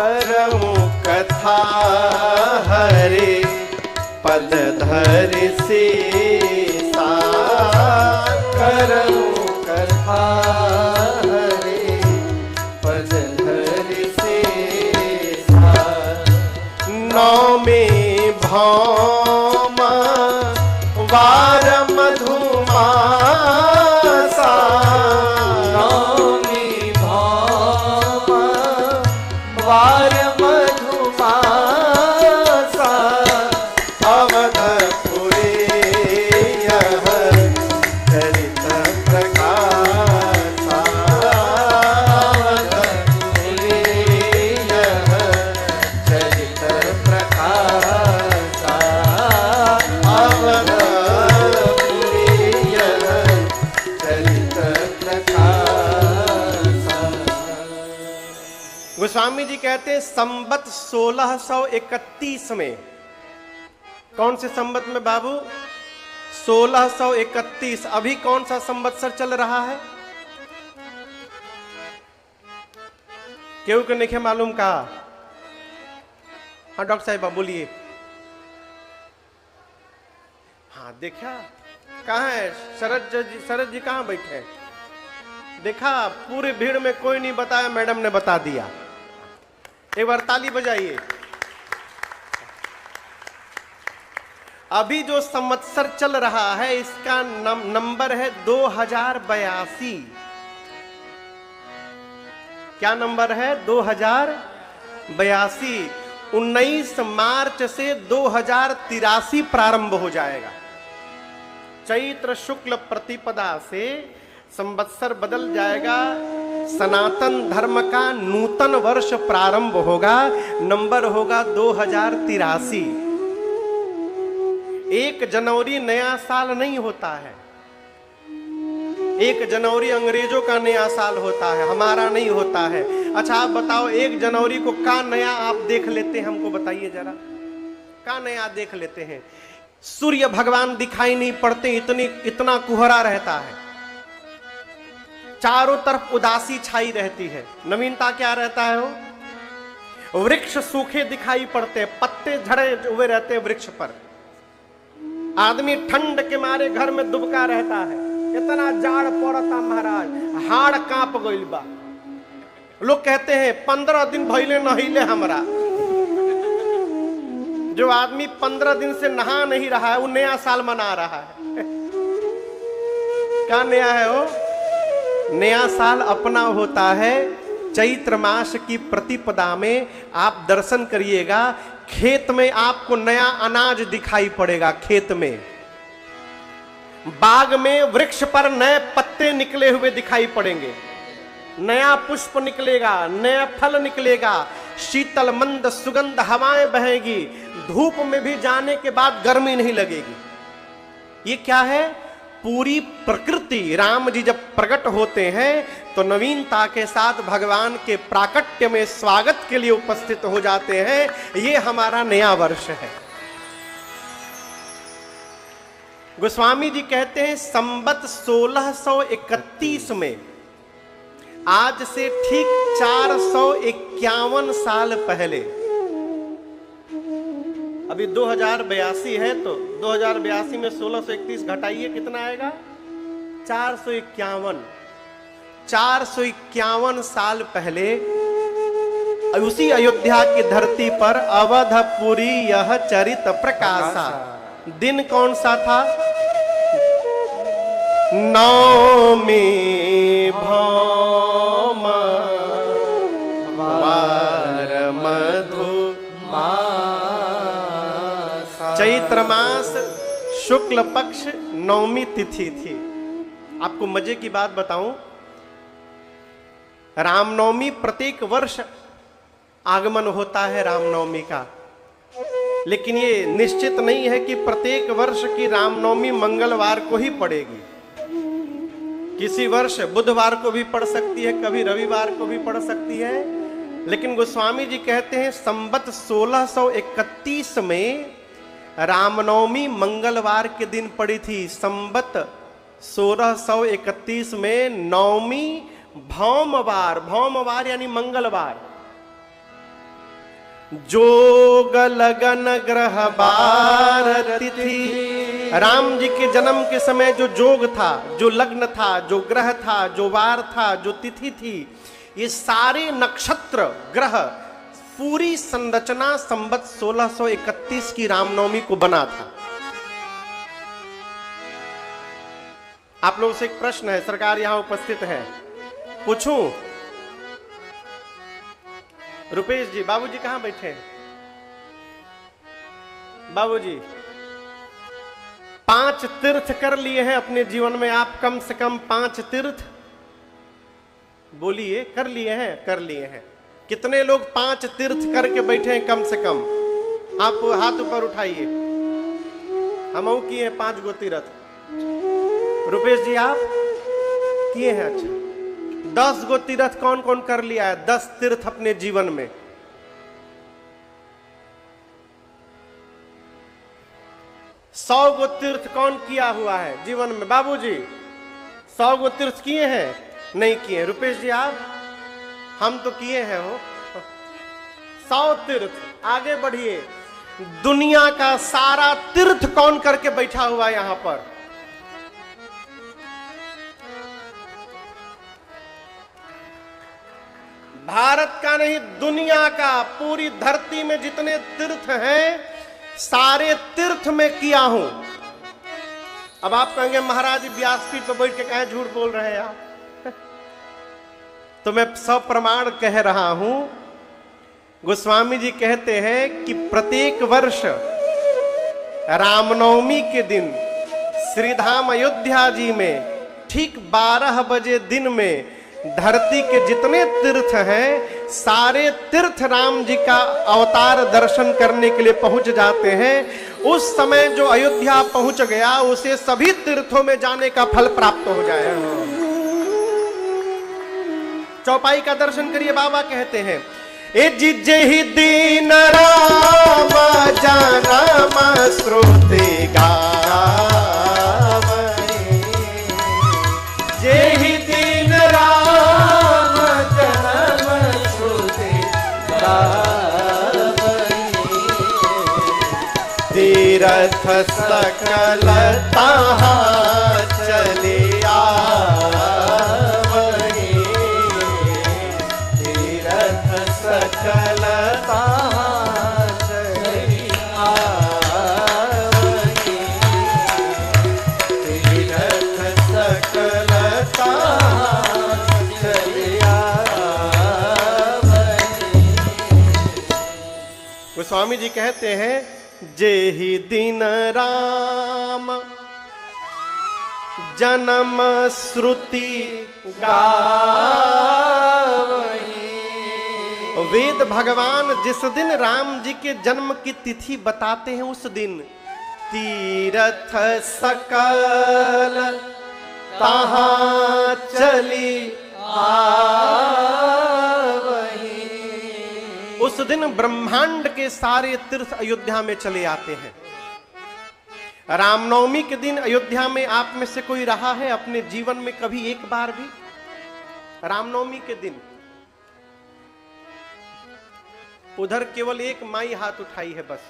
करऊं कथा हरे पद धरि सीसा, करऊं कथा हरे पद धरि सीसा। नौमी भौम वार मधुमासा, नौमी भौम वार मधुमासा। अवधपुरी यह चरित प्रकाशा, अवधपुरी यह चरित प्रकाशा, अवधपुरी यह चरित प्रकाशा। गोस्वामी जी कहते हैं संवत 1631 में, कौन से संवत में बाबू? 1631। अभी कौन सा संवत्सर चल रहा है? क्यों कि नहीं मालूम का? हाँ डॉक्टर साहिबा बोलिए। हाँ देखा, कहाँ है शरद जी कहाँ बैठे हैं? देखा, पूरी भीड़ में कोई नहीं बताया, मैडम ने बता दिया। एक बार ताली बजाइए। अभी जो संवत्सर चल रहा है इसका नंबर है 2082। क्या नंबर है? 2082। 19 मार्च से 2083 प्रारंभ हो जाएगा। चैत्र शुक्ल प्रतिपदा से संवत्सर बदल जाएगा, सनातन धर्म का नूतन वर्ष प्रारंभ होगा, नंबर होगा 2083। 1 जनवरी नया साल नहीं होता है। 1 जनवरी अंग्रेजों का नया साल होता है, हमारा नहीं होता है। अच्छा आप बताओ, 1 जनवरी को का नया आप देख लेते हैं? हमको बताइए जरा, का नया देख लेते हैं? सूर्य भगवान दिखाई नहीं पड़ते, इतना कुहरा रहता है, चारों तरफ उदासी छाई रहती है। नवीनता क्या रहता है? वो वृक्ष सूखे दिखाई पड़ते, पत्ते झड़े हुए रहते वृक्ष पर। आदमी ठंड के मारे घर में दुबका रहता है, इतना जाड़ पड़ता महाराज, हाड़ कांप गइल बा। लोग कहते हैं 15 दिन भइले नहिले हमरा। जो आदमी 15 दिन से नहा नहीं रहा है वो नया साल मना रहा है। क्या नया है वो? नया साल अपना होता है चैत्र मास की प्रतिपदा में। आप दर्शन करिएगा, खेत में आपको नया अनाज दिखाई पड़ेगा। खेत में, बाग में, वृक्ष पर नए पत्ते निकले हुए दिखाई पड़ेंगे, नया पुष्प निकलेगा, नया फल निकलेगा, शीतल मंद सुगंध हवाएं बहेगी, धूप में भी जाने के बाद गर्मी नहीं लगेगी। ये क्या है? पूरी प्रकृति। राम जी जब प्रकट होते हैं तो नवीनता के साथ भगवान के प्राकट्य में स्वागत के लिए उपस्थित हो जाते हैं। ये हमारा नया वर्ष है। गोस्वामी जी कहते हैं संवत 1631 में, आज से ठीक 451 साल पहले, अभी 2082 है तो 2082 में 1631 घटाइए, कितना आएगा? 451। 451 साल पहले उसी अयोध्या की धरती पर अवधपुरी यह चरित प्रकाशा। दिन कौन सा था? नौमी भौम वार मधु चैत्र मास शुक्ल पक्ष नौमी तिथि थी। आपको मजे की बात बताऊं, रामनवमी प्रत्येक वर्ष आगमन होता है रामनवमी का, लेकिन ये निश्चित नहीं है कि प्रत्येक वर्ष की रामनवमी मंगलवार को ही पड़ेगी। किसी वर्ष बुधवार को भी पड़ सकती है, कभी रविवार को भी पड़ सकती है। लेकिन गोस्वामी जी कहते हैं संवत 1631 में रामनवमी मंगलवार के दिन पड़ी थी। संवत 1631 में नवमी भौमवार, भौमवार यानी मंगलवार, जोग लगन ग्रह बार तिथि। राम जी के जन्म के समय जो जोग था, जो लग्न था, जो ग्रह था, जो वार था, जो तिथि थी, ये सारे नक्षत्र ग्रह पूरी संरचना संवत 1631 की रामनवमी को बना था। आप लोगों से एक प्रश्न है, सरकार यहां उपस्थित है, पूछूं? रुपेश जी, बाबूजी कहां बैठे हैं? बाबूजी, 5 तीर्थ कर लिए हैं अपने जीवन में आप? कम से कम 5 तीर्थ बोलिए, कर लिए हैं? कर लिए हैं। कितने लोग 5 तीर्थ करके बैठे हैं कम से कम? आप हाथ ऊपर उठाइए। हम किए हैं 5 गो तीर्थ। रुपेश जी, आप किए हैं? अच्छा, 10 गो तीर्थ कौन कौन कर लिया है? 10 तीर्थ अपने जीवन में। सौ गो तीर्थ कौन किया हुआ है जीवन में? बाबूजी, 100 गो तीर्थ किए हैं? नहीं किए। रुपेश जी, आप? हम तो किए हैं हो 100 तीर्थ। आगे बढ़िए, दुनिया का सारा तीर्थ कौन करके बैठा हुआ है यहां पर? भारत का नहीं, दुनिया का, पूरी धरती में जितने तीर्थ हैं सारे तीर्थ में किया हूं। अब आप कहेंगे महाराज व्यासपीठ पर बैठ के कहे झूठ बोल रहे हैं आप? तो मैं सब प्रमाण कह रहा हूं। गोस्वामी जी कहते हैं कि प्रत्येक वर्ष रामनवमी के दिन श्रीधाम अयोध्या जी में ठीक 12 बजे दिन में धरती के जितने तीर्थ हैं सारे तीर्थ राम जी का अवतार दर्शन करने के लिए पहुंच जाते हैं। उस समय जो अयोध्या पहुंच गया उसे सभी तीर्थों में जाने का फल प्राप्त हो जाएगा। चौपाई का दर्शन करिए, बाबा कहते हैं, ए जिजे ही दीन राम जनम श्रुति गावै, जे ही दीन राम जनम श्रुति गावै, तीरथ सकल तहाँ चलिया, सकल तहाँ चलिया, तीरथ सकल तहाँ चलिया। गोस्वामी जी कहते हैं, जे ही दिन राम जन्म श्रुति गावै, वेद भगवान जिस दिन राम जी के जन्म की तिथि बताते हैं उस दिन तीरथ सकल तहाँ चली आवै, उस दिन ब्रह्मांड के सारे तीर्थ अयोध्या में चले आते हैं। रामनवमी के दिन अयोध्या में आप में से कोई रहा है अपने जीवन में कभी एक बार भी? रामनवमी के दिन उधर केवल एक माई हाथ उठाई है बस।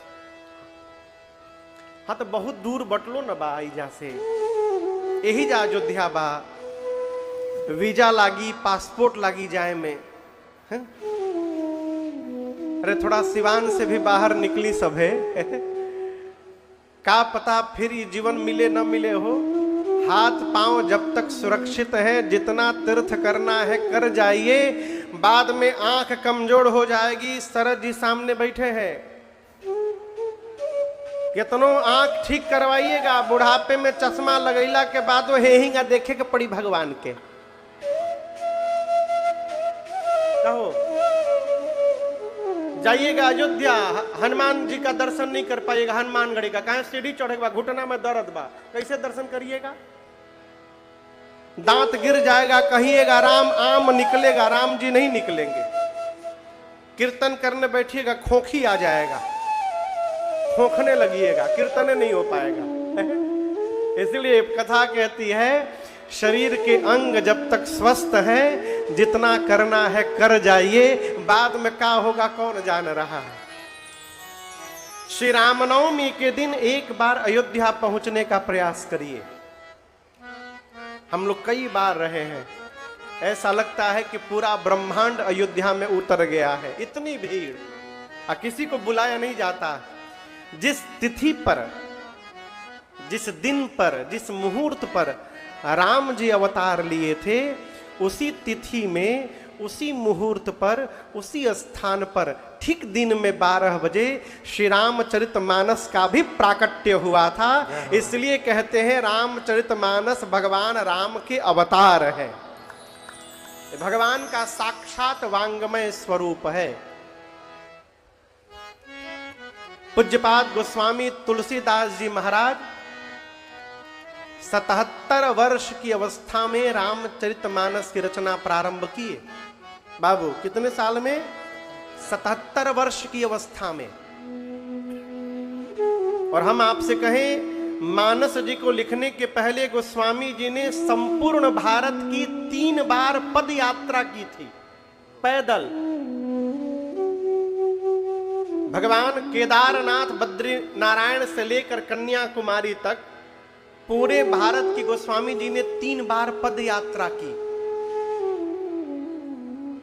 हाँ तो बहुत दूर बटलो न बा जा से, यही जा अयोध्या बा, वीजा लागी, पासपोर्ट लागी जाए में है? अरे थोड़ा सिवान से भी बाहर निकली सब है का पता फिर ये जीवन मिले न मिले हो। हाथ पांव जब तक सुरक्षित है, जितना तीर्थ करना है कर जाइए, बाद में आंख कमजोर हो जाएगी। शरद जी सामने बैठे हैं, कितनो आंख ठीक करवाइएगा, बुढ़ापे में चश्मा लगैला के बाद वो हेहिंगा देखे के पड़ी भगवान के। कहो जाइएगा अयोध्या, हनुमान जी का दर्शन नहीं कर पाइएगा, हनुमानगढ़ी का, कहीं सीढ़ी चढ़ेगा, घुटना में दर्द बा, कैसे दर्शन करिएगा? दांत गिर जाएगा, कहिएगा राम, आम निकलेगा, राम जी नहीं निकलेंगे। कीर्तन करने बैठिएगा, खोखी आ जाएगा, खोखने लगिएगा, कीर्तन नहीं हो पाएगा। इसलिए कथा कहती है, शरीर के अंग जब तक स्वस्थ है, जितना करना है कर जाइए, बाद में क्या होगा कौन जान रहा है। श्री रामनवमी के दिन एक बार अयोध्या पहुंचने का प्रयास करिए। हम लोग कई बार रहे हैं, ऐसा लगता है कि पूरा ब्रह्मांड अयोध्या में उतर गया है, इतनी भीड़, और किसी को बुलाया नहीं जाता। जिस तिथि पर, जिस दिन पर, जिस मुहूर्त पर राम जी अवतार लिए थे, उसी तिथि में, उसी मुहूर्त पर, उसी स्थान पर ठीक दिन में 12 बजे श्री रामचरितमानस का भी प्राकट्य हुआ था। इसलिए कहते हैं रामचरितमानस भगवान राम के अवतार है, भगवान का साक्षात वांगमय स्वरूप है। पूज्यपाद गोस्वामी तुलसीदास जी महाराज 77 वर्ष की अवस्था में रामचरितमानस की रचना प्रारंभ किए। बाबू कितने साल में? 77 वर्ष की अवस्था में। और हम आपसे कहें, मानस जी को लिखने के पहले गोस्वामी जी ने संपूर्ण भारत की 3 बार पद यात्रा की थी, पैदल। भगवान केदारनाथ बद्री नारायण से लेकर कन्याकुमारी तक पूरे भारत की गोस्वामी जी ने 3 बार पद यात्रा की।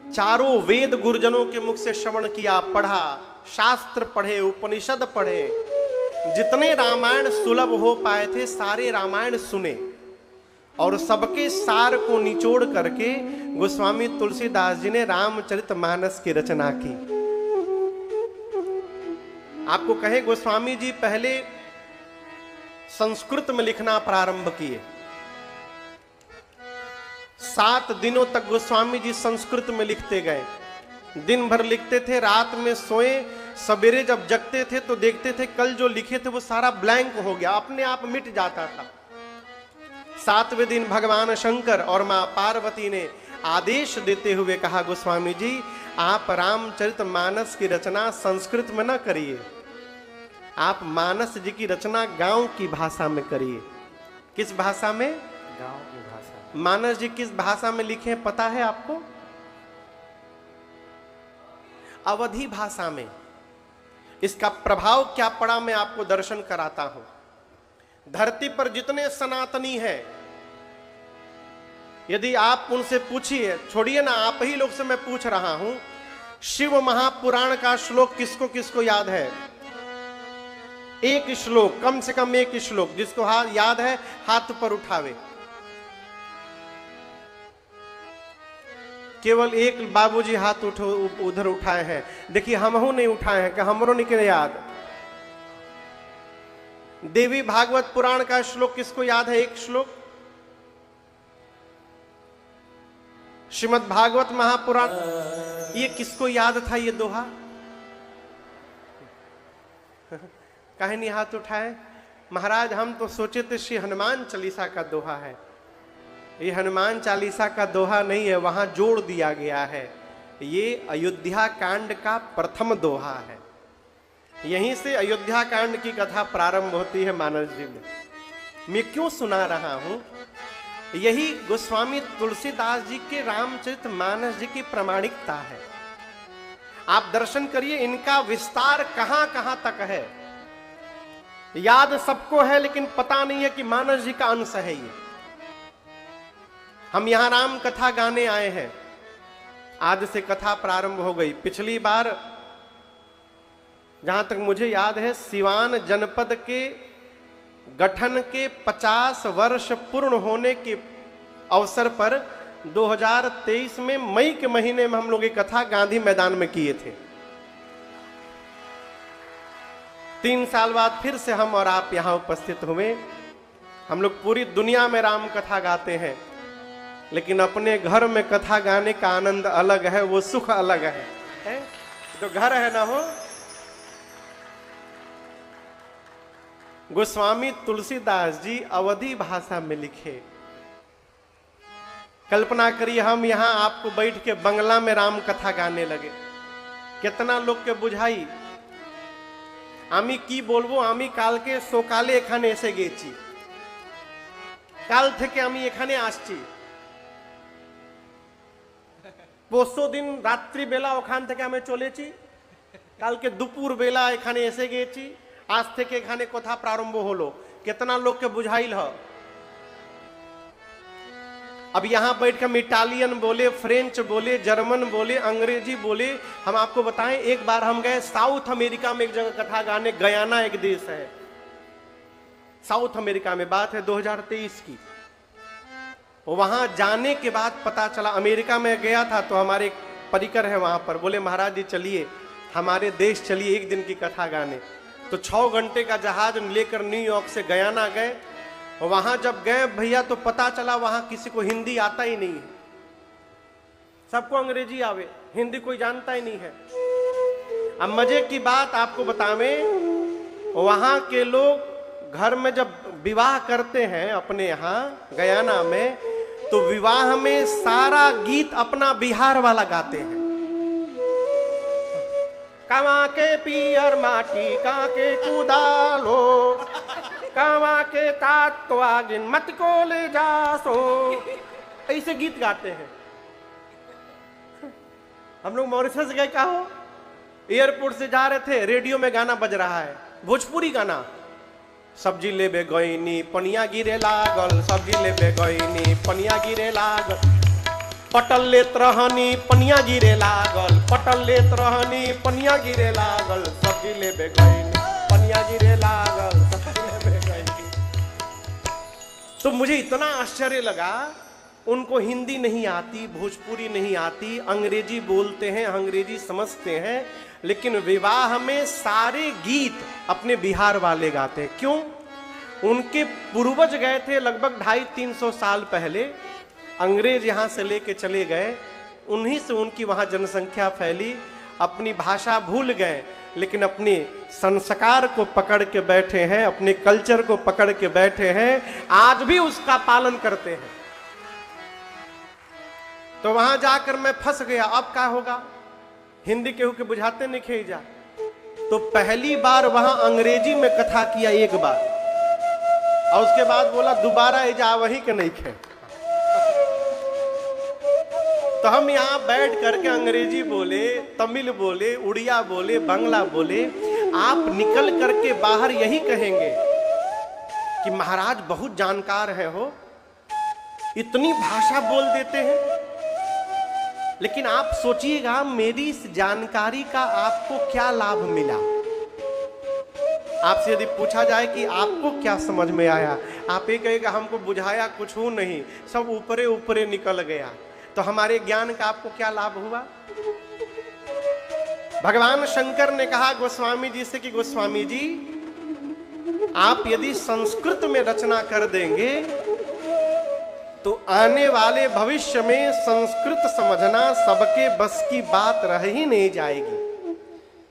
चारों वेद गुरुजनों के मुख से श्रवण किया, पढ़ा, शास्त्र पढ़े, उपनिषद पढ़े, जितने रामायण सुलभ हो पाए थे सारे रामायण सुने, और सबके सार को निचोड़ करके गोस्वामी तुलसीदास जी ने रामचरितमानस की रचना की। आपको कहे, गोस्वामी जी पहले संस्कृत में लिखना प्रारंभ किए। 7 दिनों तक गोस्वामी जी संस्कृत में लिखते गए। दिन भर लिखते थे, रात में सोए, सवेरे जब जगते थे तो देखते थे कल जो लिखे थे वो सारा ब्लैंक हो गया, अपने आप मिट जाता था। 7वें दिन भगवान शंकर और मां पार्वती ने आदेश देते हुए कहा, गोस्वामी जी आप रामचरितमानस की रचना संस्कृत में न करिए, आप मानस जी की रचना गांव की भाषा में करिए। किस भाषा में? गांव की भाषा। मानस जी किस भाषा में लिखे हैं पता है आपको? अवधी भाषा में। इसका प्रभाव क्या पड़ा मैं आपको दर्शन कराता हूं। धरती पर जितने सनातनी हैं, यदि आप उनसे पूछिए, छोड़िए ना आप ही लोग से मैं पूछ रहा हूं, शिव महापुराण का श्लोक किसको किसको याद है? एक श्लोक, कम से कम एक श्लोक, जिसको याद है हाथ पर उठावे। केवल एक बाबूजी हाथ उधर उठाए हैं। देखिए हमहू नहीं उठाए हैं कि हमरो निकले याद। देवी भागवत पुराण का श्लोक किसको याद है? एक श्लोक। श्रीमद् भागवत महापुराण, ये किसको याद था ये दोहा? काहे नहीं हाथ उठाए? महाराज हम तो सोचे थे श्री हनुमान चालीसा का दोहा है। ये हनुमान चालीसा का दोहा नहीं है, वहां जोड़ दिया गया है। ये अयोध्या कांड का प्रथम दोहा है। यहीं से अयोध्या कांड की कथा प्रारंभ होती है मानस जी में। मैं क्यों सुना रहा हूं? यही गोस्वामी तुलसीदास जी के रामचरितमानस जी की प्रामाणिकता है। आप दर्शन करिए, इनका विस्तार कहां कहां तक है। याद सबको है लेकिन पता नहीं है कि मानस जी का अंश है ये। हम यहां राम कथा गाने आए हैं, आज से कथा प्रारंभ हो गई। पिछली बार जहां तक मुझे याद है, सिवान जनपद के गठन के 50 वर्ष पूर्ण होने के अवसर पर 2023 में मई के महीने में हम लोग ये कथा गांधी मैदान में किए थे। 3 साल बाद फिर से हम और आप यहां उपस्थित हुए। हम लोग पूरी दुनिया में राम कथा गाते हैं, लेकिन अपने घर में कथा गाने का आनंद अलग है, वो सुख अलग है? तो घर है ना हो। गोस्वामी तुलसीदास जी अवधी भाषा में लिखे। कल्पना करिए हम यहां आपको बैठ के बंगला में राम कथा गाने लगे, कितना लोग के बुझाई। आमी की बोलबो, आमी काल के सकाले एखाने एसे गेची, काल थेके आमी एखाने आसছি, পরশু দিন রাত্রি বেলা ওখান থেকে আমি চলেছি, কালকে দুপুর বেলা এখানে এসে গেছি, আজ থেকে এখানে কথা প্রারম্ভ হলো, कितना लोग के बुझाइल हो। अब यहां बैठ कर हम इटालियन बोले, फ्रेंच बोले, जर्मन बोले, अंग्रेजी बोले। हम आपको बताएं, एक बार हम गए साउथ अमेरिका में एक जगह कथा गाने, गयाना एक देश है साउथ अमेरिका में, बात है 2023 की। वहां जाने के बाद पता चला, अमेरिका में गया था तो हमारे परिकर है वहां पर, बोले महाराज जी चलिए हमारे देश चलिए एक दिन की कथा गाने। तो 6 घंटे का जहाज लेकर न्यूयॉर्क से गयाना गए। वहां जब गए भैया तो पता चला वहां किसी को हिंदी आता ही नहीं है, सबको अंग्रेजी आवे, हिंदी कोई जानता ही नहीं है। अब मजे की बात आपको बतावें, वहां के लोग घर में जब विवाह करते हैं अपने यहाँ गयाना में, तो विवाह में सारा गीत अपना बिहार वाला गाते हैं। कावा के पियर माटी काके कुदालो, कावा के तात तो आगिन मत को ले जासो, ऐसे गीत गाते हैं। हम लोग मॉरिशस गए, का हो एयरपोर्ट से जा रहे थे, रेडियो में गाना बज रहा है, भोजपुरी गाना। सब्जी लेबे गईनी पनिया गिरे लागल, सब्जी लेबे गईनी पनिया गिरे लागल, पटल लेत रहनी पनिया गिरे लागल, पटल लेत रहनी पनिया गिरे लागल, सब्जी लेबे गईनी पनिया गिरे लागल, सब्जी लेबे गईनी। तो मुझे इतना आश्चर्य लगा, उनको हिंदी नहीं आती, भोजपुरी नहीं आती, अंग्रेजी बोलते हैं, अंग्रेजी समझते हैं, लेकिन विवाह में सारे गीत अपने बिहार वाले गाते हैं। क्यों? उनके पूर्वज गए थे लगभग 250-300 साल पहले, अंग्रेज यहां से लेके चले गए, उन्हीं से उनकी वहां जनसंख्या फैली, अपनी भाषा भूल गए, लेकिन अपने संस्कार को पकड़ के बैठे हैं, अपने कल्चर को पकड़ के बैठे हैं, आज भी उसका पालन करते हैं। तो वहां जाकर मैं फंस गया, अब क्या होगा, हिंदी केहू के बुझाते नहीं खे जा। तो पहली बार वहां अंग्रेजी में कथा किया एक बार, और उसके बाद बोला दोबारा जा वही के नहीं खे। तो हम यहां बैठ करके अंग्रेजी बोले, तमिल बोले, उड़िया बोले, बांग्ला बोले। आप निकल करके बाहर यही कहेंगे कि महाराज बहुत जानकार है हो, इतनी भाषा बोल देते हैं। लेकिन आप सोचिएगा, मेरी इस जानकारी का आपको क्या लाभ मिला? आपसे यदि पूछा जाए कि आपको क्या समझ में आया, आप ये कहेगा हमको बुझाया कुछ हो नहीं, सब ऊपरे ऊपरे निकल गया। तो हमारे ज्ञान का आपको क्या लाभ हुआ? भगवान शंकर ने कहा गोस्वामी जी से कि गोस्वामी जी, आप यदि संस्कृत में रचना कर देंगे तो आने वाले भविष्य में संस्कृत समझना सबके बस की बात रह ही नहीं जाएगी,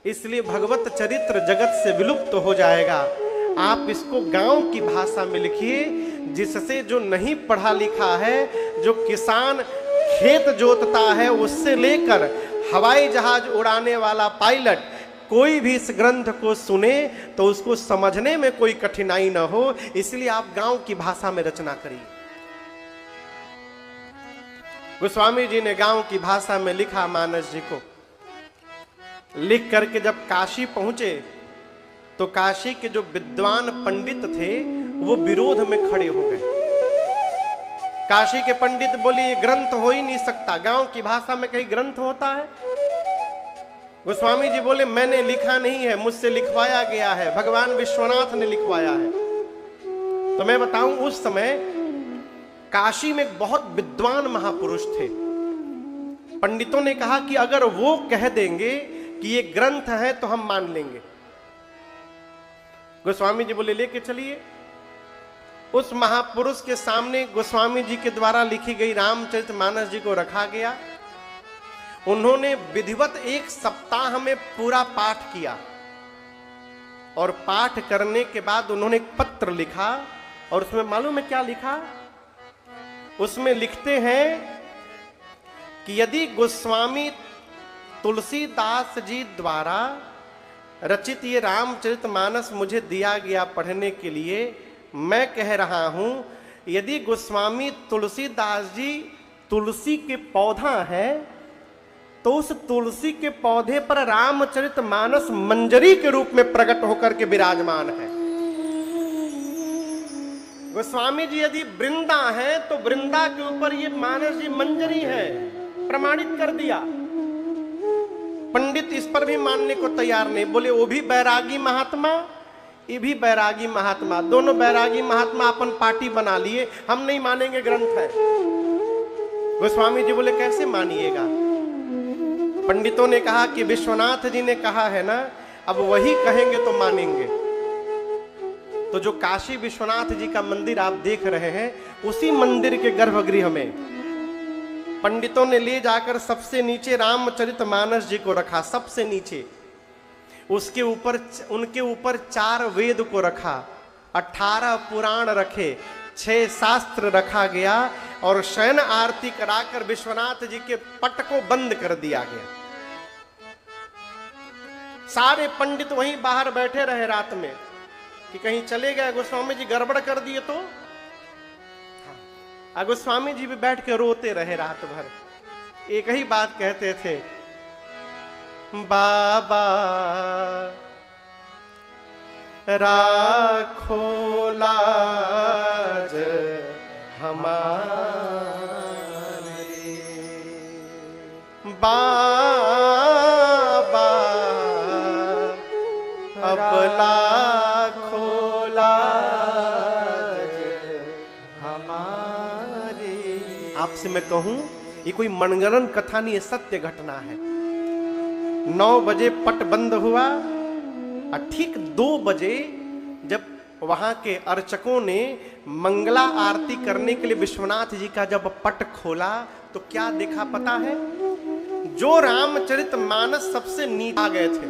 इसलिए भगवत चरित्र जगत से विलुप्त हो जाएगा। आप इसको गांव की भाषा में लिखिए, जिससे जो नहीं पढ़ा लिखा है, जो किसान खेत जोतता है, उससे लेकर हवाई जहाज उड़ाने वाला पायलट, कोई भी इस ग्रंथ को सुने तो उसको समझने में कोई कठिनाई न हो, इसलिए आप गांव की भाषा में रचना करिए। गोस्वामी जी ने गांव की भाषा में लिखा मानस जी को। लिख करके जब काशी पहुंचे तो काशी के जो विद्वान पंडित थे वो विरोध में खड़े हो गए। काशी के पंडित बोले ये ग्रंथ हो ही नहीं सकता, गांव की भाषा में कहीं ग्रंथ होता है? गोस्वामी जी बोले मैंने लिखा नहीं है, मुझसे लिखवाया गया है, भगवान विश्वनाथ ने लिखवाया है। तो मैं बताऊं, उस समय काशी में एक बहुत विद्वान महापुरुष थे। पंडितों ने कहा कि अगर वो कह देंगे कि ये ग्रंथ है तो हम मान लेंगे। गोस्वामी जी बोले लेके चलिए। उस महापुरुष के सामने गोस्वामी जी के द्वारा लिखी गई रामचरितमानस जी को रखा गया। उन्होंने विधिवत 1 सप्ताह में पूरा पाठ किया, और पाठ करने के बाद उन्होंने एक पत्र लिखा, और उसमें मालूम है क्या लिखा? उसमें लिखते हैं कि यदि गोस्वामी तुलसीदास जी द्वारा रचित ये रामचरितमानस मुझे दिया गया पढ़ने के लिए, मैं कह रहा हूं, यदि गोस्वामी तुलसीदास जी तुलसी के पौधा है तो उस तुलसी के पौधे पर रामचरितमानस मंजरी के रूप में प्रकट होकर के विराजमान है। गोस्वामी जी यदि वृंदा है तो वृंदा के ऊपर ये मानस जी मंजरी है, प्रमाणित कर दिया। पंडित इस पर भी मानने को तैयार नहीं, बोले वो भी बैरागी महात्मा, ये भी बैरागी महात्मा, दोनों बैरागी महात्मा अपन पार्टी बना लिए, हम नहीं मानेंगे, ग्रंथ है। गोस्वामी जी बोले कैसे मानिएगा? पंडितों ने कहा कि विश्वनाथ जी ने कहा है ना, अब वही कहेंगे तो मानेंगे। तो जो काशी विश्वनाथ जी का मंदिर आप देख रहे हैं, उसी मंदिर के गर्भगृह में पंडितों ने ले जाकर सबसे नीचे रामचरितमानस जी को रखा, सबसे नीचे। उसके ऊपर उनके ऊपर 4 वेद को रखा, 18 पुराण रखे, 6 शास्त्र रखा गया और शयन आरती कराकर विश्वनाथ जी के पट को बंद कर दिया गया। सारे पंडित वहीं बाहर बैठे रहे रात में कि कहीं चले गए गोस्वामी जी गड़बड़ कर दिए तो। गोस्वामी जी भी बैठ के रोते रहे रात भर, एक ही बात कहते थे, बाबा राखो लाज हमारे, बाबा अब लाखो लाज हमारे। आपसे मैं कहूं, ये कोई मनगढ़ंत कथा नहीं है, सत्य घटना है। 9 बजे पट बंद हुआ और ठीक 2 बजे जब वहां के अर्चकों ने मंगला आरती करने के लिए विश्वनाथ जी का जब पट खोला तो क्या देखा पता है? जो रामचरितमानस सबसे नीचे आ गए थे,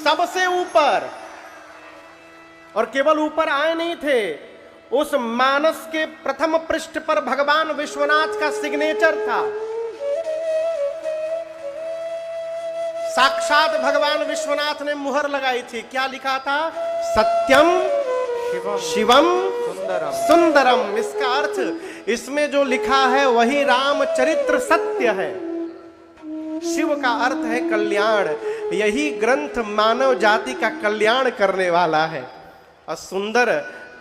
सबसे ऊपर, और केवल ऊपर आए नहीं थे, उस मानस के प्रथम पृष्ठ पर भगवान विश्वनाथ का सिग्नेचर था। साक्षात भगवान विश्वनाथ ने मुहर लगाई थी। क्या लिखा था? सत्यम शिवम सुंदरम। इसका अर्थ, इसमें जो लिखा है वही रामचरित्र सत्य है। शिव का अर्थ है कल्याण, यही ग्रंथ मानव जाति का कल्याण करने वाला है। और सुंदर,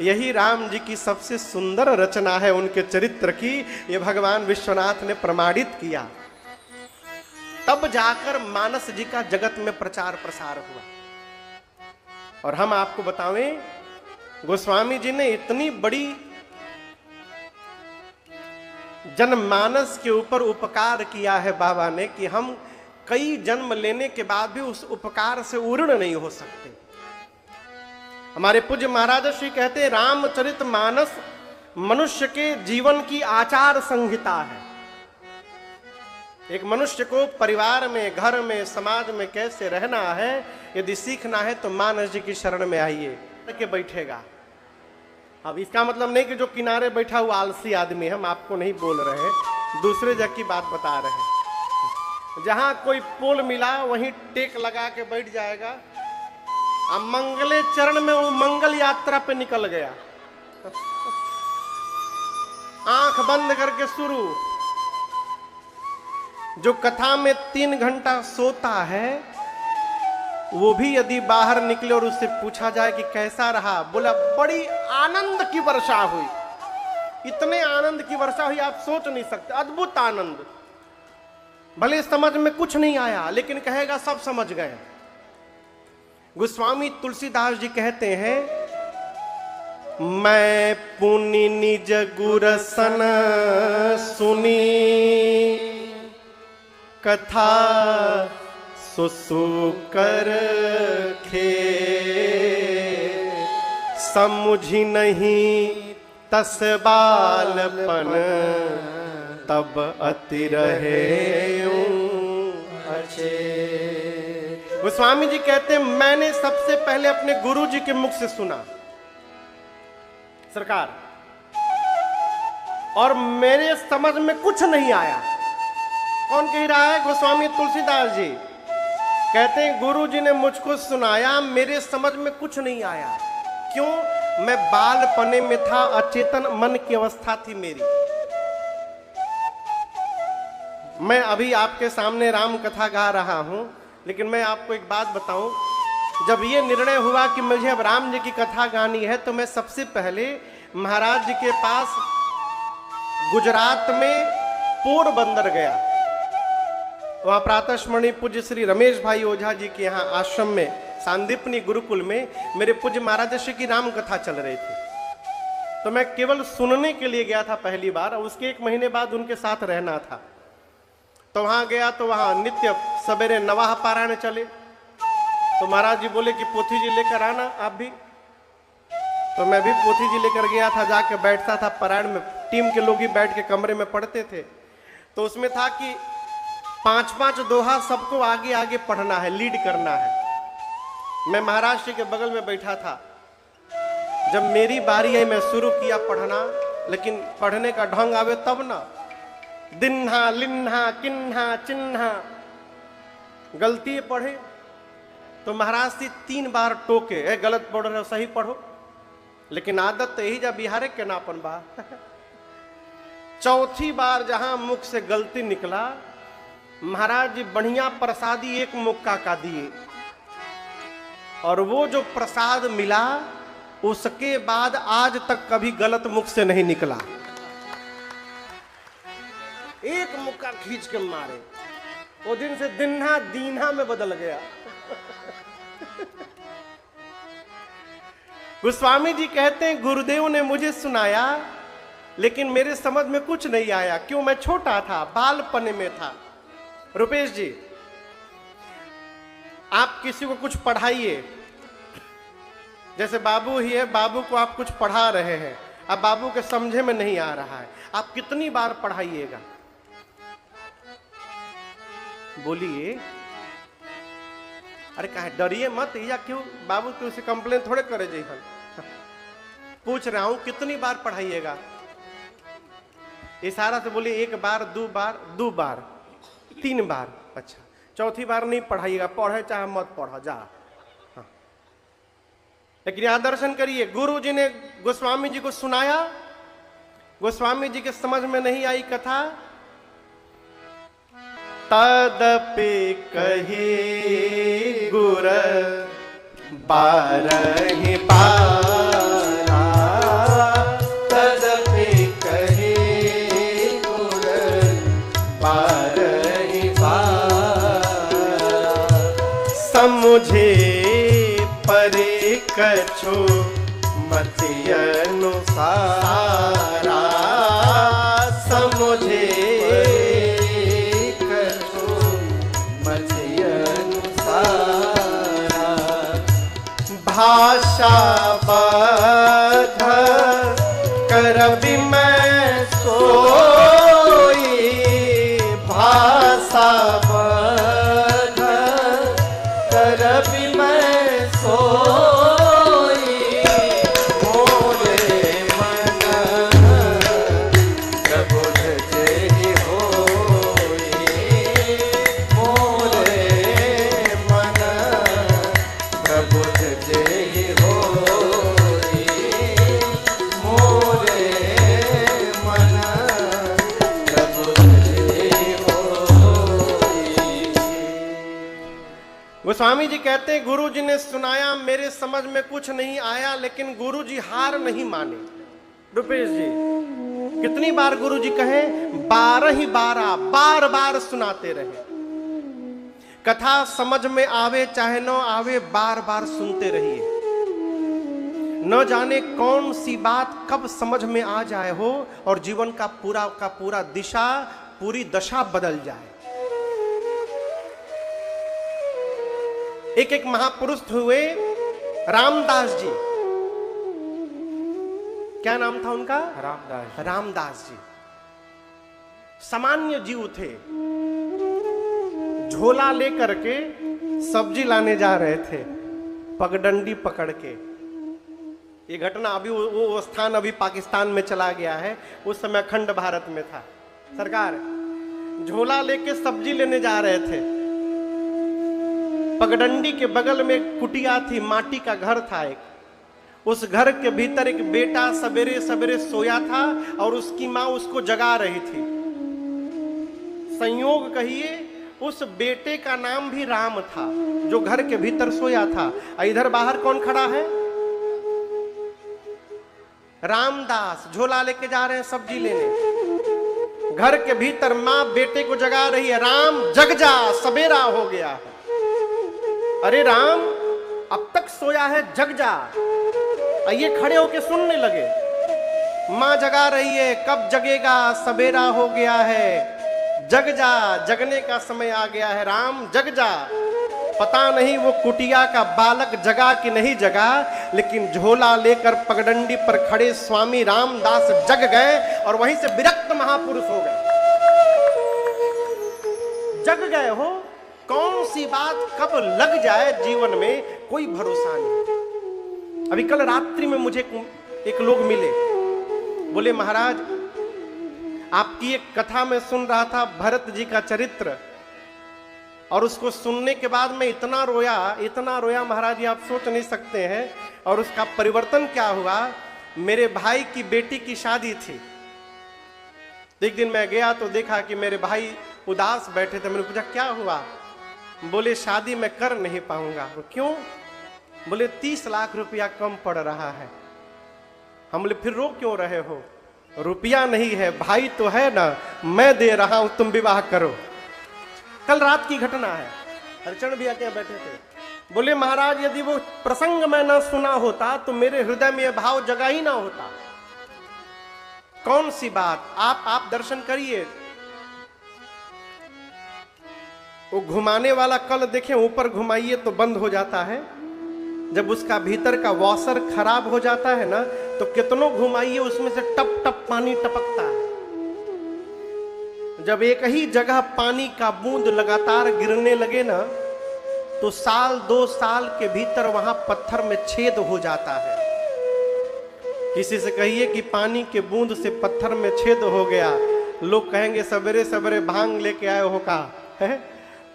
यही राम जी की सबसे सुंदर रचना है, उनके चरित्र की। ये भगवान विश्वनाथ ने प्रमाणित किया, तब जाकर मानस जी का जगत में प्रचार प्रसार हुआ। और हम आपको बतावें, गोस्वामी जी ने इतनी बड़ी जनमानस के ऊपर उपकार किया है बाबा ने, कि हम कई जन्म लेने के बाद भी उस उपकार से उऋण नहीं हो सकते। हमारे पूज्य महाराज श्री कहते हैं, रामचरितमानस मनुष्य के जीवन की आचार संहिता है। एक मनुष्य को परिवार में, घर में, समाज में कैसे रहना है, यदि सीखना है तो मानस जी की शरण में आइए के बैठेगा। अब इसका मतलब नहीं कि जो किनारे बैठा हुआ आलसी आदमी, हम आपको नहीं बोल रहे, दूसरे जगह की बात बता रहे हैं। जहां कोई पोल मिला वहीं टेक लगा के बैठ जाएगा। अब मंगले चरण में वो मंगल यात्रा पे निकल गया, आंख बंद करके शुरू। जो कथा में 3 घंटा सोता है, वो भी यदि बाहर निकले और उससे पूछा जाए कि कैसा रहा, बोला बड़ी आनंद की वर्षा हुई। इतने आनंद की वर्षा हुई आप सोच नहीं सकते, अद्भुत आनंद। भले समझ में कुछ नहीं आया, लेकिन कहेगा सब समझ गए। गोस्वामी तुलसीदास जी कहते हैं, मैं पुनि निज गुर सन सुनी, कथा सुसुकर खे, समुझी नहीं तस बालपन, तब अति रहे अच्छे। गोस्वामी जी कहते हैं, मैंने सबसे पहले अपने गुरु जी के मुख से सुना सरकार, और मेरे समझ में कुछ नहीं आया। कौन कह रहा है? गोस्वामी तुलसीदास जी कहते हैं, गुरु जी ने मुझको सुनाया, मेरे समझ में कुछ नहीं आया। क्यों? मैं बालपने में था, अचेतन मन की अवस्था थी मेरी। मैं अभी आपके सामने राम कथा गा रहा हूं, लेकिन मैं आपको एक बात बताऊं, जब ये निर्णय हुआ कि मुझे अब राम जी की कथा गानी है, तो मैं सबसे पहले महाराज जी के पास गुजरात में पोरबंदर गया। वहां प्रातस्मरणीय पूज्य श्री रमेश भाई ओझा जी के यहाँ आश्रम में सांदीपनी गुरुकुल में मेरे पूज्य महाराज श्री की राम कथा चल रही थी। तो मैं केवल सुनने के लिए गया था पहली बार, और उसके 1 महीने बाद उनके साथ रहना था। तो वहां गया तो वहां नित्य सवेरे नवाह पारायण चले। तो महाराज जी बोले कि पोथी जी लेकर आना आप भी। तो मैं भी पोथी जी लेकर गया था, जाके बैठता था पारायण में। टीम के लोग ही बैठ के कमरे में पढ़ते थे। तो उसमें था कि 5-5 दोहा सबको आगे आगे पढ़ना है, लीड करना है। मैं महाराज जी के बगल में बैठा था। जब मेरी बारी आई, मैं शुरू किया पढ़ना, लेकिन पढ़ने का ढंग आवे तब ना। दिन्हा लिन्हा किन्हा चिन्हा गलती पढ़े तो महाराज जी 3 बार टोके, ए गलत पढ़ रहे हो, सही पढ़ो। लेकिन आदत तो यही जा बिहारे के नापन बा। चौथी बार जहां मुख से गलती निकला, महाराज जी बढ़िया प्रसादी 1 मुक्का का दिए, और वो जो प्रसाद मिला उसके बाद आज तक कभी गलत मुख से नहीं निकला। 1 मुक्का खींच के मारे, वो दिन से दिन्हा दीन्हा में बदल गया। गोस्वामी जी कहते हैं गुरुदेव ने मुझे सुनाया, लेकिन मेरे समझ में कुछ नहीं आया। क्यों? मैं छोटा था, बालपने में था। रुपेश जी, आप किसी को कुछ पढ़ाइए, जैसे बाबू ही है, बाबू को आप कुछ पढ़ा रहे हैं, अब बाबू के समझे में नहीं आ रहा है, आप कितनी बार पढ़ाइएगा? बोलिए। अरे कहा डरिए मत, या क्यों बाबू तो उसे कंप्लेन थोड़े करे जी। हम पूछ रहा हूं कितनी बार पढ़ाइएगा? इशारा से बोलिए 1 बार, 2 बार, 2 बार, 3 बार। अच्छा, चौथी बार नहीं पढ़ाइएगा, पढ़े चाहे मत पढ़ो, जा। हाँ। लेकिन यहां दर्शन करिए, गुरु जी ने गोस्वामी जी को सुनाया, गोस्वामी जी के समझ में नहीं आई कथा। तदपि कही गुर 12 बारा, तदपि कही गुर 12 बारा, समझे परे कछु मति अनुसारा, समझे भाषा बाध करबि मैं सोई, भाषा बाध करबि मैं सोई, मोरे मन प्रबुद्ध जेहि होई, मोरे मन प्रबुद्ध जेहि होई, मोरे मन प्रबुद्ध जेहि होई। गोस्वामी जी कहते हैं गुरु जी ने सुनाया, मेरे समझ में कुछ नहीं आया, लेकिन गुरु जी हार नहीं माने। रुपेश जी, कितनी बार गुरु जी कहे? 12 बार बार सुनाते रहे। कथा समझ में आवे चाहे न आवे, बार बार सुनते रहिए। न जाने कौन सी बात कब समझ में आ जाए हो और जीवन का पूरा दिशा, पूरी दशा बदल जाए। एक महापुरुष हुए, रामदास जी। क्या नाम था उनका? रामदास। रामदास जी सामान्य जीव थे। झोला लेकर के सब्जी लाने जा रहे थे, पगडंडी पकड़ के। ये घटना अभी वो स्थान अभी पाकिस्तान में चला गया है, उस समय अखंड भारत में था। सरकार झोला लेके सब्जी लेने जा रहे थे। पगडंडी के बगल में एक कुटिया थी, माटी का घर था एक। उस घर के भीतर एक बेटा सवेरे सवेरे सोया था और उसकी माँ उसको जगा रही थी। संयोग कहिए, उस बेटे का नाम भी राम था जो घर के भीतर सोया था। इधर बाहर कौन खड़ा है? रामदास झोला लेके जा रहे हैं सब्जी लेने। घर के भीतर मां बेटे को जगा रही है, राम जग जा, सवेरा हो गया है। अरे राम अब तक सोया है, जग जा। ये खड़े होके सुनने लगे। मां जगा रही है, कब जगेगा, सवेरा हो गया है, जग जा, जगने का समय आ गया है, राम जग जा। पता नहीं वो कुटिया का बालक जगा कि नहीं जगा, लेकिन झोला लेकर पगडंडी पर खड़े स्वामी रामदास जग गए और वहीं से विरक्त महापुरुष हो गए। जग गए हो, कौन सी बात कब लग जाए जीवन में कोई भरोसा नहीं। अभी कल रात्रि में मुझे एक लोग मिले, बोले महाराज आपकी एक कथा में सुन रहा था, भरत जी का चरित्र, और उसको सुनने के बाद मैं इतना रोया महाराज जी आप सोच नहीं सकते हैं। और उसका परिवर्तन क्या हुआ, मेरे भाई की बेटी की शादी थी। एक दिन मैं गया तो देखा कि मेरे भाई उदास बैठे थे। मैंने पूछा क्या हुआ? बोले शादी मैं कर नहीं पाऊंगा। क्यों? बोले 30 लाख रुपया कम पड़ रहा है। हम बोले फिर रो क्यों रहे हो? रुपया नहीं है, भाई तो है ना, मैं दे रहा हूं, तुम विवाह करो। कल रात की घटना है। हरिचरण भैया क्या बैठे थे, बोले महाराज यदि वो प्रसंग मैं ना सुना होता तो मेरे हृदय में यह भाव जगा ही ना होता। कौन सी बात? आप दर्शन करिए। वो घुमाने वाला कल देखें, ऊपर घुमाइए तो बंद हो जाता है। जब उसका भीतर का वॉशर खराब हो जाता है ना, तो कितनों घुमाइए उसमें से टप टप पानी टपकता है। जब एक ही जगह पानी का बूंद लगातार गिरने लगे ना, तो साल 2 साल के भीतर वहां पत्थर में छेद हो जाता है। किसी से कहिए कि पानी के बूंद से पत्थर में छेद हो गया, लोग कहेंगे सवेरे सवेरे भांग लेके आए हो का है?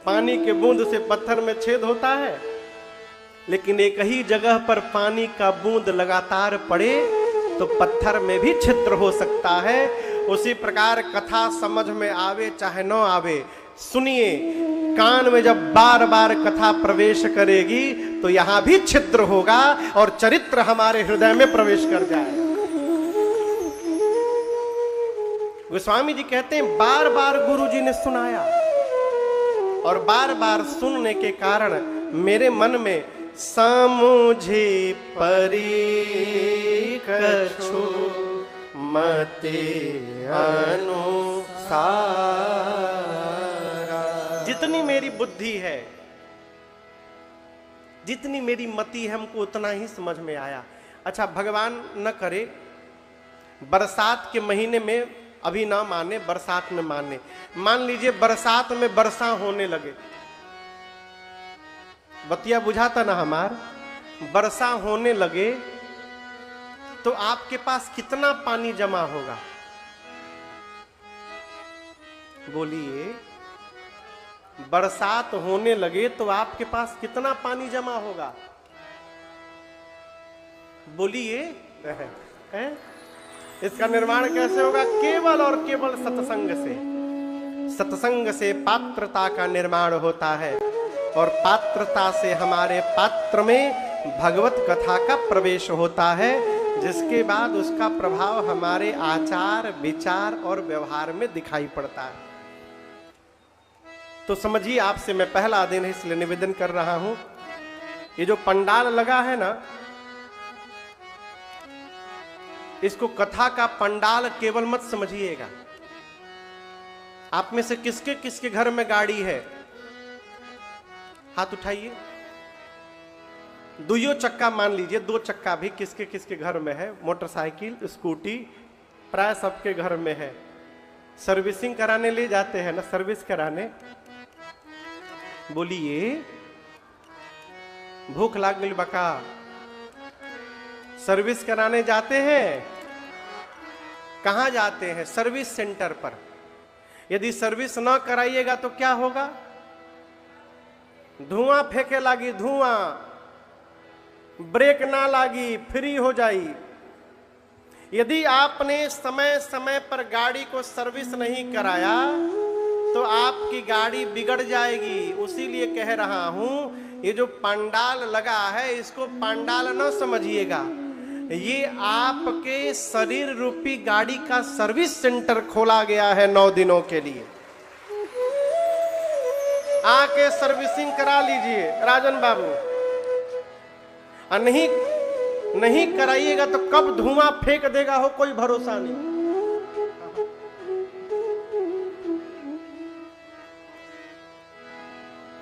पानी के बूंद से पत्थर में छेद होता है। लेकिन एक ही जगह पर पानी का बूंद लगातार पड़े तो पत्थर में भी छिद्र हो सकता है। उसी प्रकार कथा समझ में आवे चाहे न आवे, सुनिए, कान में जब बार बार कथा प्रवेश करेगी तो यहां भी छिद्र होगा और चरित्र हमारे हृदय में प्रवेश कर जाए। गोस्वामी जी कहते हैं बार बार गुरु जी ने सुनाया और बार बार सुनने के कारण मेरे मन में समझे परी कछु मते अनुसारा। जितनी मेरी बुद्धि है, जितनी मेरी मति है, हमको उतना ही समझ में आया। अच्छा, भगवान न करे बरसात के महीने में अभी ना माने, बरसात में माने। मान लीजिए बरसात में वर्षा होने लगे, बतिया बुझाता ना हमार, वर्षा होने लगे तो आपके पास कितना पानी जमा होगा? बोलिए, बरसात होने लगे तो आपके पास कितना पानी जमा होगा? बोलिए, इसका निर्माण कैसे होगा? केवल और केवल सत्संग से। सत्संग से पात्रता का निर्माण होता है और पात्रता से हमारे पात्र में भगवत कथा का प्रवेश होता है, जिसके बाद उसका प्रभाव हमारे आचार विचार और व्यवहार में दिखाई पड़ता है। तो समझिए, आपसे मैं पहला दिन है इसलिए निवेदन कर रहा हूं, ये जो पंडाल लगा है ना, इसको कथा का पंडाल केवल मत समझिएगा। आप में से किसके किसके घर में गाड़ी है? हाथ उठाइए। 2 चक्का मान लीजिए, 2 चक्का भी किसके किसके घर में है? मोटरसाइकिल स्कूटी प्राय सबके घर में है। सर्विसिंग कराने ले जाते हैं ना, सर्विस कराने। बोलिए, भूख लाग गई बका, सर्विस कराने जाते हैं? कहां जाते हैं? सर्विस सेंटर पर। यदि सर्विस ना कराइएगा तो क्या होगा? धुआं फेंके लागी, धुआं, ब्रेक ना लागी, फ्री हो जाई। यदि आपने समय समय पर गाड़ी को सर्विस नहीं कराया तो आपकी गाड़ी बिगड़ जाएगी। उसीलिए कह रहा हूं, ये जो पंडाल लगा है इसको पंडाल न समझिएगा, ये आपके शरीर रूपी गाड़ी का सर्विस सेंटर खोला गया है 9 दिनों के लिए। आके सर्विसिंग करा लीजिए राजन बाबू, और नहीं कराइएगा तो कब धुआं फेंक देगा हो कोई भरोसा नहीं।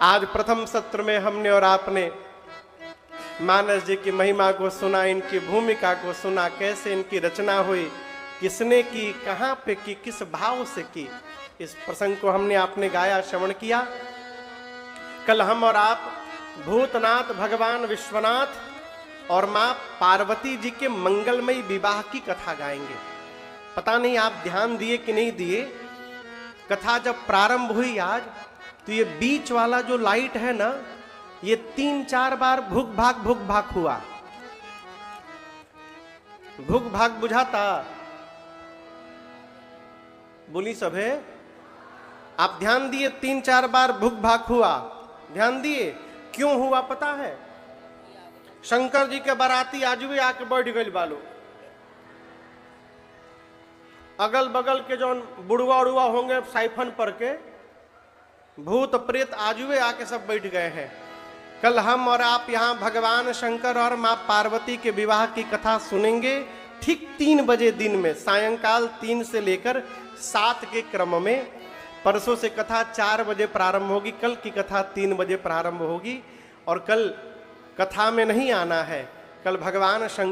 आज प्रथम सत्र में हमने और आपने मानस जी की महिमा को सुना, इनकी भूमिका को सुना, कैसे इनकी रचना हुई, किसने की, कहां पे की, किस भाव से की, इस प्रसंग को हमने आपने गाया, श्रवण किया। कल हम और आप भूतनाथ भगवान विश्वनाथ और मां पार्वती जी के मंगलमयी विवाह की कथा गाएंगे। पता नहीं आप ध्यान दिए कि नहीं दिए, कथा जब प्रारंभ हुई आज, तो ये बीच वाला जो लाइट है ना, ये 3-4 बार भुक भाग हुआ। भुक भाग बुझाता? बोली सब है? आप ध्यान दिए 3-4 बार भुक भाग हुआ, ध्यान दिए? क्यों हुआ पता है? शंकर जी के बाराती आज भी आके बैठ गए बालो, अगल बगल के जो बुढ़वा उड़ुआ होंगे साइफन पर के, भूत प्रेत आजुए आके सब बैठ गए हैं। कल हम और आप यहाँ भगवान शंकर और माँ पार्वती के विवाह की कथा सुनेंगे ठीक 3 बजे दिन में, सायंकाल 3 से लेकर 7 के क्रम में। परसों से कथा 4 बजे प्रारंभ होगी, कल की कथा 3 बजे प्रारंभ होगी। और कल कथा में नहीं आना है, कल भगवान शंकर